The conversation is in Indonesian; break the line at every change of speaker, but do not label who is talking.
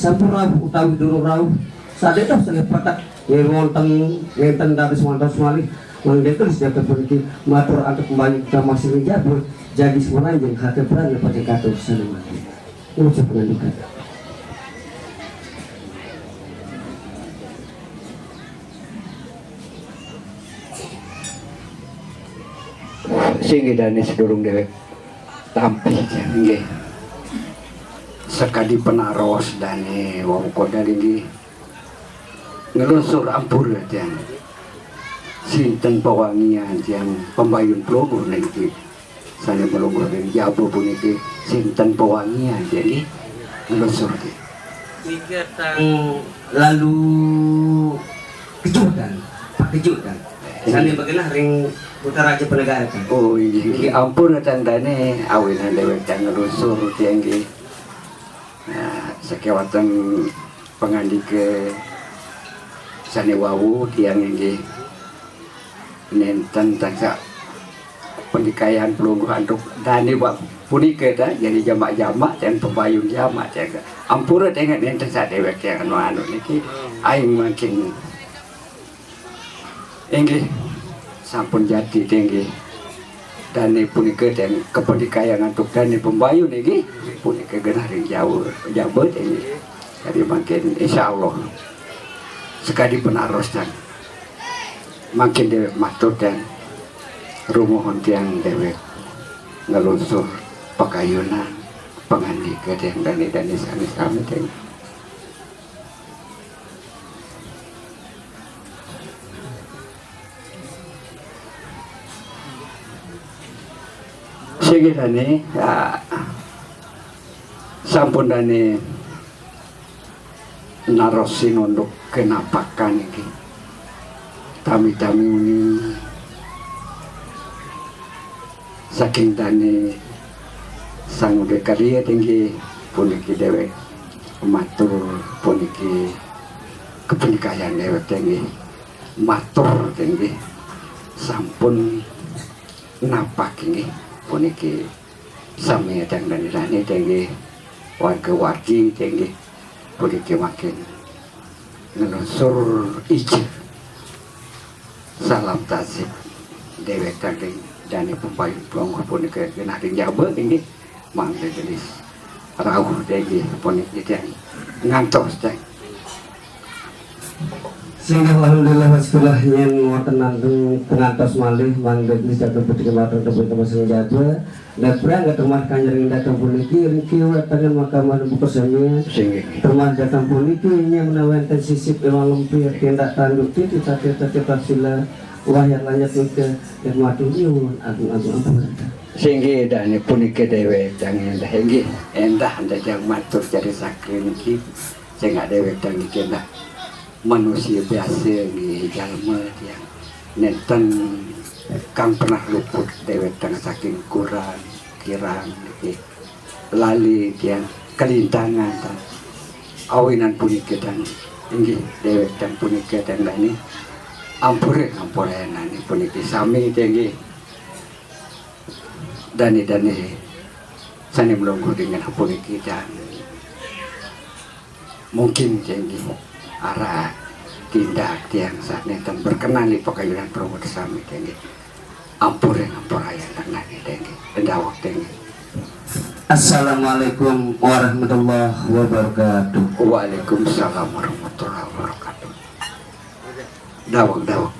sampun rawuh utawi durung rawuh sadetos saged patak yen wonten ngenten dados wonten malih mangke terus jaga puniki matur antuk kembali kita masih menjabur jadi semenanjung hati berani pada kata usaha mati ucap pengandukan
sehingga dani sedurung dewek tampil nggih sekadi penaros dani wau koda linggi ngelusur ampur dan sinten pewangian yang pembayun pelunggur niki saya pelunggur dari Jawa puniki sinten pewangian jadi ngelusur
mikir tang lalu kejutan pak kejutan sana bagaimana ring putra raja penegara kan
oh iya ampun tandane awinan dewek dan ngelusur tinggi nah sekewatan pengandike sanewawu tiang ini nenten tangsa pendikaian pelungguh anduk dani wak punika dah jadi jamak-jamak dan pembayun jamak jaga ampura dengan nenten sa dewek yang anu niki aing makin inggih sampun jati tinggi dani punika dan kependikaian anduk dani pembayun niki punika genaring jauh jabut ini jadi makin insyaallah sekali penaros dan makin dewek matur dan rumuhun tiang dewek ngelusur pakayunan pengandika dan dani sanis kami dan sehingga dani sampun dani narosin untuk kenapakan ini tami-tami ini saking dani sang udah karya tinggi puniki dewek matur puniki kepenikayan dewek tinggi matur tinggi sampun napak ini puniki sami dan dani tinggi warga-wargi tinggi puniki makin ngelusur ijib salam tasik dewek tangking dani pembayun pelungguh punika genaring Jawa ini mangga jenis rawuh degi punika dan ngantos dan
sehingga alhamdulillah waskulah yang wonten nanggung pengantos malih mangga jenis datang putika matur teman-teman senjata dan berangkat rumah kanjeng datang puniki ringki wetangan makaman buka sami teman datang puniki yang menawarkan sisip emang lempir tindak tanduk itu tapi pasila wayang lanjut ke yang matur nyuwun agung-agung apa
sehingga dani puniki dewek dan endah hingga endah anda yang matur jadi sakri niki sehingga dewek dan endah manusia biasa di jalma yang nenten kang pernah luput dewek dan saking kurang kirang lali yang kelintangan dan awinan puniki dan tinggi dewek dan puniki dan ini ampure nani puniki sami tinggi dani sani melungguh dengan puniki dan mungkin tinggi arah tindak tiang saat nenten berkenan di pakaian promo sami tinggi ampure ngampurayan dan nani tinggi dawak tinggi.
Assalamualaikum warahmatullahi wabarakatuh.
Waalaikumsalam warahmatullahi wabarakatuh. Dawak